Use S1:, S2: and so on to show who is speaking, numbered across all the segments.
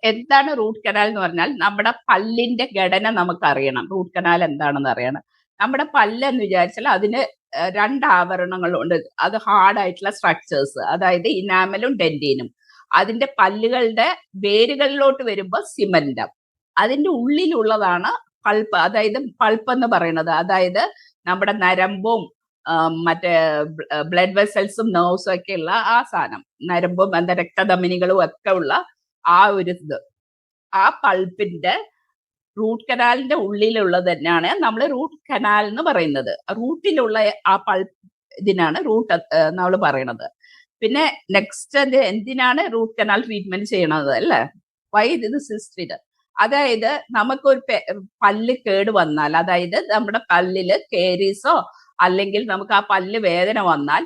S1: എന്താണ് root canal എന്ന് പറഞ്ഞാൽ നമ്മുടെ പല്ലിന്റെ ഘടന നമുക്കറിയണം. റൂട്ട് കനാൽ എന്താണെന്ന് അറിയണം. നമ്മുടെ പല്ലെന്ന് വിചാരിച്ചാൽ അതിന് 2 ആവരണങ്ങളുണ്ട്. അത് ഹാർഡ് ആയിട്ടുള്ള സ്ട്രക്ചേഴ്സ്. അതായത് ഇനാമലും ഡെന്റിനും. അതിന്റെ പല്ലുകളുടെ വേരുകളിലോട്ട് വരുമ്പോൾ സിമന്റം. അതിന്റെ ഉള്ളിലുള്ളതാണ് പൾപ്പ്. അതായത് പൾപ്പ് എന്ന് പറയുന്നത്. അതായത് നമ്മുടെ നരമ്പും മറ്റേ ബ്ലഡ് വെസൽസും നെർവ്സും ഒക്കെ ഉള്ള ആ സാധനം. നരമ്പും എന്താ രക്തധമനികളും ഒക്കെ ഉള്ള ആ ഒരു ഇത്. ആ പൾപ്പിന്റെ റൂട്ട് കനാലിന്റെ ഉള്ളിലുള്ളത് തന്നെയാണ് നമ്മൾ റൂട്ട് കനാൽ എന്ന് പറയുന്നത്. റൂട്ടിലുള്ള ആ പൾപ്പ് ഇതിനാണ് റൂട്ട് നമ്മൾ പറയണത്. പിന്നെ നെക്സ്റ്റ് എന്തിനാണ് റൂട്ട് കനാൽ ട്രീറ്റ്മെന്റ് ചെയ്യണത് അല്ലേ? വൈ ഇത് സിസ്റ്റഡ്? അതായത് നമുക്കൊരു പല്ല് കേട് വന്നാൽ, അതായത് നമ്മുടെ പല്ലില് കേരീസോ അല്ലെങ്കിൽ നമുക്ക് ആ പല്ല് വേദന വന്നാൽ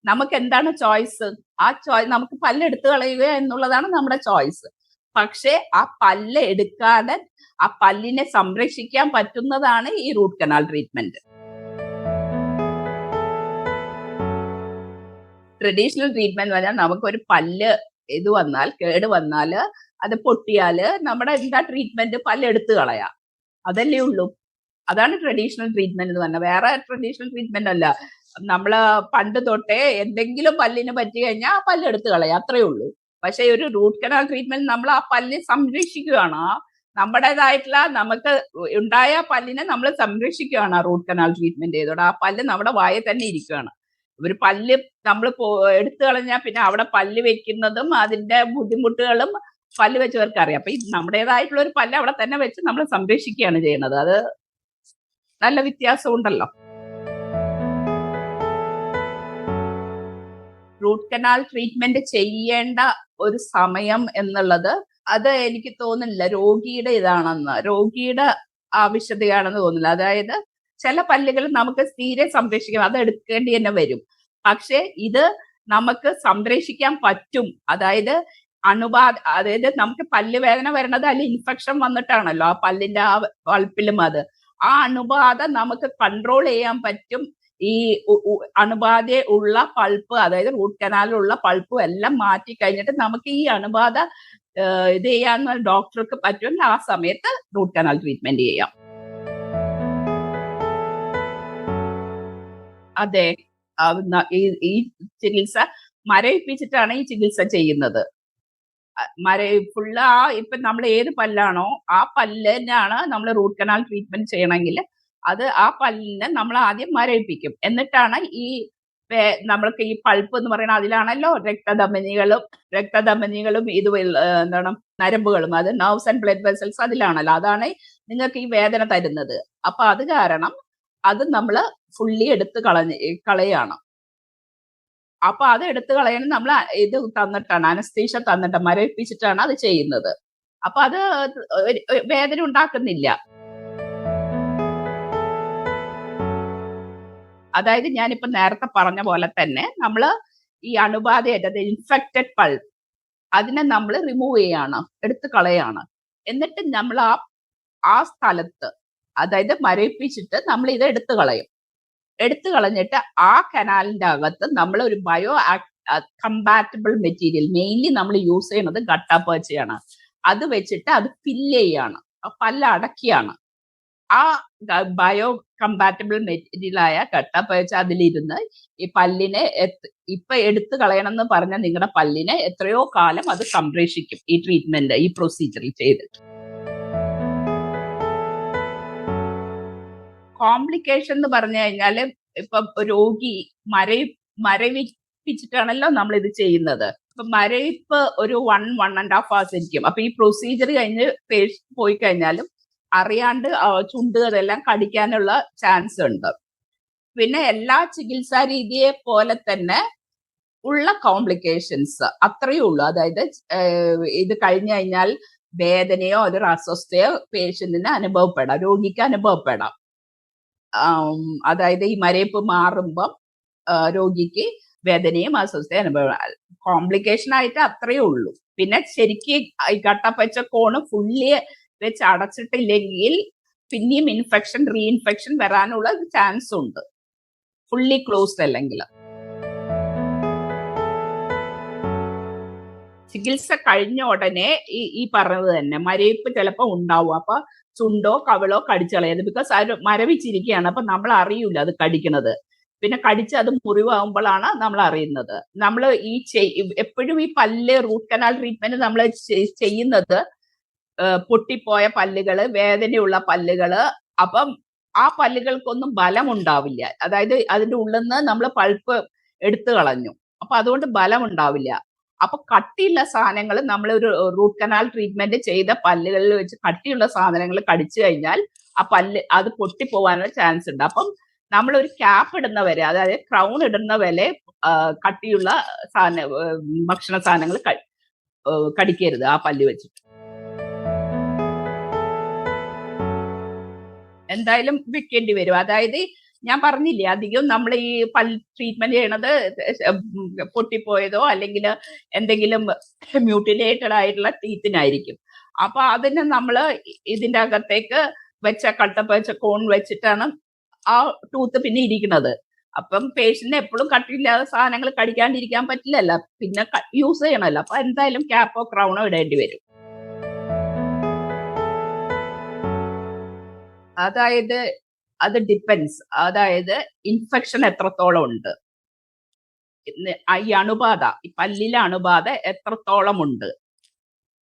S1: നമുക്ക് എന്താണ് ചോയ്സ്? ആ ചോയ്സ് നമുക്ക് പല്ല് എടുത്തു കളയുക എന്നുള്ളതാണ് നമ്മുടെ ചോയ്സ്. പക്ഷേ ആ പല്ല് എടുക്കാതെ ആ പല്ലിനെ സംരക്ഷിക്കാൻ പറ്റുന്നതാണ് ഈ root canal treatment. Traditional treatment എന്ന് പറഞ്ഞാൽ നമുക്കൊരു പല്ല് ഇത് വന്നാൽ, കേട് വന്നാല്, അത് പൊട്ടിയാല് നമ്മുടെ എന്താ ട്രീറ്റ്മെന്റ്? പല്ല് എടുത്തു കളയാം. അതല്ലേ ഉള്ളൂ. അതാണ് ട്രഡീഷണൽ ട്രീറ്റ്മെന്റ് എന്ന് പറഞ്ഞാൽ. വേറെ ട്രഡീഷണൽ ട്രീറ്റ്മെന്റ് അല്ല. നമ്മള് പണ്ട് തൊട്ടേ എന്തെങ്കിലും പല്ലിന് പറ്റി കഴിഞ്ഞാൽ ആ പല്ല് എടുത്തു കളയാം, അത്രേ ഉള്ളൂ. പക്ഷെ ഒരു റൂട്ട് കനാൽ ട്രീറ്റ്മെന്റ് നമ്മൾ ആ പല്ല് സംരക്ഷിക്കുകയാണ്. നമ്മുടേതായിട്ടുള്ള നമുക്ക് ഉണ്ടായ പല്ലിനെ നമ്മൾ സംരക്ഷിക്കുകയാണ് ആ റൂട്ട് കനാൽ ട്രീറ്റ്മെന്റ് ചെയ്തോടെ. ആ പല്ല് നമ്മുടെ വായിൽ തന്നെ ഇരിക്കുകയാണ്. ഒരു പല്ല് നമ്മൾ എടുത്തു കളഞ്ഞാൽ പിന്നെ അവിടെ പല്ല് വെക്കുന്നതും അതിന്റെ ബുദ്ധിമുട്ടുകളും പല്ല് വെച്ചവർക്ക് അറിയാം. അപ്പൊ നമ്മുടേതായിട്ടുള്ള ഒരു പല്ല് അവിടെ തന്നെ വെച്ച് നമ്മൾ സംരക്ഷിക്കുകയാണ് ചെയ്യുന്നത്. അത് നല്ല വ്യത്യാസമുണ്ടല്ലോ. റൂട്ട് കനാൽ ട്രീറ്റ്മെന്റ് ചെയ്യേണ്ട ഒരു സമയം എന്നുള്ളത്, അത് എനിക്ക് തോന്നുന്നില്ല രോഗിയുടെ ഇതാണെന്ന്, രോഗിയുടെ ആവശ്യതയാണെന്ന് തോന്നുന്നില്ല. അതായത് ചില പല്ലുകൾ നമുക്ക് തീരെ സംരക്ഷിക്കാം, അത് എടുക്കേണ്ടി തന്നെ വരും. പക്ഷെ ഇത് നമുക്ക് സംരക്ഷിക്കാൻ പറ്റും. അതായത് അതായത് നമുക്ക് പല്ല് വേദന വരണത് അതിൽ ഇൻഫെക്ഷൻ വന്നിട്ടാണല്ലോ ആ പല്ലിന്റെ ആ പൾപ്പിലും. ആ അണുബാധ നമുക്ക് കൺട്രോൾ ചെയ്യാൻ പറ്റും. ഈ അണുബാധ ഉള്ള പൾപ്പ്, അതായത് റൂട്ട് കനാലിലുള്ള പൾപ്പും എല്ലാം മാറ്റി കഴിഞ്ഞിട്ട് നമുക്ക് ഈ അണുബാധ ഇത് ചെയ്യാന്ന് ഡോക്ടർക്ക് പറ്റുമെങ്കിൽ ആ സമയത്ത് റൂട്ട് കനാൽ ട്രീറ്റ്മെന്റ് ചെയ്യാം. അതെ. ഈ ചികിത്സ മരവിപ്പിച്ചിട്ടാണ് ഈ ചികിത്സ ചെയ്യുന്നത്. ഫുള്ള് ഇപ്പൊ നമ്മൾ ഏത് പല്ലാണോ ആ പല്ലിനാണ് നമ്മൾ റൂട്ട് കനാൽ ട്രീറ്റ്മെന്റ് ചെയ്യണമെങ്കിൽ ആ പല്ലിനെ നമ്മൾ ആദ്യം മരവിപ്പിക്കും. എന്നിട്ടാണ് നമ്മൾക്ക് ഈ പൾപ്പ് എന്ന് പറയുന്നത്, അതിലാണല്ലോ രക്തധമനികളും ഇത് എന്താണ് നരമ്പുകളും, അത് നെർവ്സ് ആൻഡ് ബ്ലഡ് വെസൽസ് അതിലാണല്ലോ. അതാണ് നിങ്ങൾക്ക് ഈ വേദന തരുന്നത്. അപ്പൊ അത് കാരണം അത് നമ്മൾ ഫുള്ളി എടുത്ത് കളയാണ്. അപ്പൊ അത് എടുത്തു കളയാൻ നമ്മൾ ഇത് തന്നിട്ടാണ്, അനസ്തീഷ്യ തന്നിട്ട് മരവിപ്പിച്ചിട്ടാണ് അത് ചെയ്യുന്നത്. അപ്പൊ അത് വേദന ഉണ്ടാക്കുന്നില്ല. അതായത് ഞാനിപ്പോ നേരത്തെ പറഞ്ഞ പോലെ തന്നെ നമ്മള് ഈ അണുബാധയായിട്ട് ഇൻഫെക്റ്റഡ് പൾപ്പ് അതിനെ നമ്മൾ റിമൂവ് ചെയ്യാണ്, എടുത്തു കളയാണ്. എന്നിട്ട് നമ്മൾ ആ സ്ഥലത്ത്, അതായത് മരവിപ്പിച്ചിട്ട് നമ്മൾ ഇത് എടുത്തു കളയും. എടുത്തു കളഞ്ഞിട്ട് ആ കനാലിന്റെ അകത്ത് നമ്മൾ ഒരു കമ്പാറ്റബിൾ മെറ്റീരിയൽ, മെയിൻലി നമ്മൾ യൂസ് ചെയ്യുന്നത് ഗട്ടാപ്പേച്ചയാണ്. അത് വെച്ചിട്ട് അത് ഫില്ല് ചെയ്യാണ്, പല്ല് അടക്കിയാണ്. ആ ബയോ കമ്പാറ്റബിൾ മെറ്റീരിയലായ ഗട്ടാപ്പേച്ച അതിലിരുന്ന് ഈ പല്ലിനെ ഇപ്പൊ എടുത്തു കളയണം എന്ന് പറഞ്ഞ നിങ്ങളുടെ പല്ലിനെ എത്രയോ കാലം അത് സംരക്ഷിക്കും ഈ ട്രീറ്റ്മെന്റ്, ഈ പ്രൊസീജിയറിൽ ചെയ്തിട്ട്. കോംപ്ലിക്കേഷൻ എന്ന് പറഞ്ഞു കഴിഞ്ഞാല് ഇപ്പൊ രോഗി മരവിപ്പിച്ചിട്ടാണല്ലോ നമ്മൾ ഇത് ചെയ്യുന്നത്. അപ്പൊ മരവിപ്പ് ഒരു 1.5 hours ഇരിക്കും. അപ്പൊ ഈ പ്രൊസീജിയർ കഴിഞ്ഞ് പേഷ്യന്റ് പോയി കഴിഞ്ഞാലും അറിയാണ്ട് ചുണ്ടുകളെല്ലാം കടിക്കാനുള്ള ചാൻസ് ഉണ്ട്. പിന്നെ എല്ലാ ചികിത്സാ രീതിയെ പോലെ തന്നെ ഉള്ള കോംപ്ലിക്കേഷൻസ് അത്രയേ ഉള്ളൂ. അതായത് ഇത് കഴിഞ്ഞു കഴിഞ്ഞാൽ വേദനയോ ഒരു അസ്വസ്ഥയോ പേഷ്യന്റിന് അനുഭവപ്പെടാം, രോഗിക്ക് അനുഭവപ്പെടാം. അതായത് ഈ മരവിപ്പ് മാറുമ്പം രോഗിക്ക് വേദനയും അസ്വസ്ഥയും അനുഭവം. കോംപ്ലിക്കേഷൻ ആയിട്ട് അത്രയേ ഉള്ളൂ. പിന്നെ ശരിക്ക് ഈ ഗട്ടപ്പച്ച കോണ് ഫുള്ളി വെച്ച് അടച്ചിട്ടില്ലെങ്കിൽ പിന്നെയും റീഇൻഫെക്ഷൻ വരാനുള്ള ചാൻസ് ഉണ്ട്, ഫുള്ളി ക്ലോസ്ഡ് അല്ലെങ്കിൽ. ചികിത്സ കഴിഞ്ഞ ഉടനെ ഈ പറഞ്ഞത് തന്നെ മരവിപ്പ് ചിലപ്പോ ഉണ്ടാവും. അപ്പൊ ചുണ്ടോ കവിളോ കടിച്ചു കളയരുത്. ബിക്കോസ് അത് മരവിച്ചിരിക്കുകയാണ്. അപ്പൊ നമ്മൾ അറിയൂല അത് കടിക്കണത്. പിന്നെ കടിച്ച് അത് മുറിവാകുമ്പോഴാണ് നമ്മൾ അറിയുന്നത്. നമ്മൾ എപ്പോഴും ഈ പല്ല് റൂട്ട് കനാൽ ട്രീറ്റ്മെന്റ് നമ്മൾ ചെയ്യുന്നത് പൊട്ടിപ്പോയ പല്ലുകള്, വേദനയുള്ള പല്ലുകള്, അപ്പം ആ പല്ലുകൾക്കൊന്നും ബലം ഉണ്ടാവില്ല. അതായത് അതിന്റെ ഉള്ളിൽ നിന്ന് നമ്മൾ പൾപ്പ് എടുത്തു കളഞ്ഞു. അപ്പൊ അതുകൊണ്ട് ബലം ഉണ്ടാവില്ല. അപ്പൊ കട്ടിയുള്ള സാധനങ്ങൾ നമ്മൾ ഒരു റൂട്ട് കനാൽ ട്രീറ്റ്മെന്റ് ചെയ്ത പല്ലുകളിൽ വെച്ച് കട്ടിയുള്ള സാധനങ്ങൾ കടിച്ചു കഴിഞ്ഞാൽ ആ പല്ല് അത് പൊട്ടിപ്പോവാനുള്ള ചാൻസ് ഉണ്ട്. അപ്പം നമ്മൾ ഒരു ക്യാപ്പ് ഇടുന്ന വരെ, അതായത് ക്രൗൺ ഇടുന്ന വരെ കട്ടിയുള്ള ഭക്ഷണ സാധനങ്ങൾ കടിക്കരുത് ആ പല്ല് വെച്ചിട്ട്. എന്തായാലും വെക്കേണ്ടി വരും. അതായത് ഞാൻ പറഞ്ഞില്ലേ, അധികം നമ്മൾ ഈ പല്ല് ട്രീറ്റ്മെന്റ് ചെയ്യണത് പൊട്ടിപ്പോയതോ അല്ലെങ്കിൽ എന്തെങ്കിലും മ്യൂട്ടിലേറ്റഡ് ആയിട്ടുള്ള ടീത്തിനായിരിക്കും. അപ്പൊ അതിന് നമ്മൾ ഇതിന്റെ അകത്തേക്ക് വെച്ച കട്ടപ്പ വെച്ച കോൺ വെച്ചിട്ടാണ് ആ ടൂത്ത് പിന്നെ ഇരിക്കുന്നത്. അപ്പം പേഷ്യന്റിന് എപ്പോഴും കട്ടിയില്ലാത്ത സാധനങ്ങൾ കടിക്കാണ്ടിരിക്കാൻ പറ്റില്ലല്ലോ, പിന്നെ യൂസ് ചെയ്യണമല്ലോ. അപ്പൊ എന്തായാലും ക്യാപ്പോ ക്രൗണോ ഇടേണ്ടി വരും. അതായത് അത് ഡിപ്പെൻസ്. അതായത് ഇൻഫെക്ഷൻ എത്രത്തോളം ഉണ്ട്, ഈ അണുബാധ, ഈ പല്ലിലെ അണുബാധ എത്രത്തോളം ഉണ്ട്,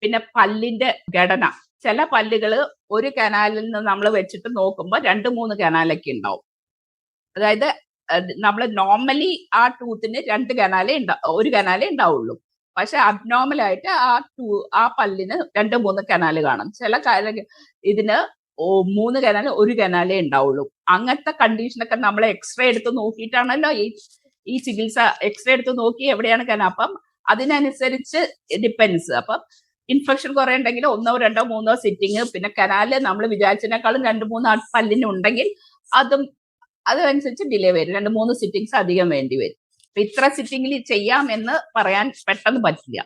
S1: പിന്നെ പല്ലിന്റെ ഘടന. ചില പല്ലുകള് ഒരു കനാലിൽ നിന്ന് നമ്മൾ വെച്ചിട്ട് നോക്കുമ്പോൾ 2-3 കനാലൊക്കെ ഉണ്ടാവും. അതായത് നമ്മൾ നോർമലി ആ ടൂത്തിന് 2 കനാലേ ഒരു കനാലേ ഉണ്ടാവുള്ളൂ. പക്ഷെ അബ്നോർമൽ ആയിട്ട് ആ പല്ലിന് 2-3 കനാല് കാണും. ചില ഇതിന് 3 കനാൽ 1 കനാലേ ഉണ്ടാവുള്ളൂ. അങ്ങനത്തെ കണ്ടീഷനൊക്കെ നമ്മൾ എക്സ്റേ എടുത്ത് നോക്കിയിട്ടാണല്ലോ ഈ ചികിത്സ. എക്സ്റേ എടുത്ത് നോക്കി എവിടെയാണ് കനാൽ. അപ്പം അതിനനുസരിച്ച് ഡിപ്പെൻസ്. അപ്പം ഇൻഫെക്ഷൻ കുറെ ഉണ്ടെങ്കിൽ 1, 2, 3 സിറ്റിങ്, പിന്നെ കനാല് നമ്മൾ വിചാരിച്ചതിനേക്കാളും 2-3 പല്ലിനുണ്ടെങ്കിൽ അതനുസരിച്ച് ഡിലേ വരും. 2-3 സിറ്റിങ്സ് അധികം വേണ്ടി വരും. ഇത്ര സിറ്റിങ്ങിൽ ചെയ്യാം എന്ന് പറയാൻ പെട്ടെന്ന് പറ്റില്ല.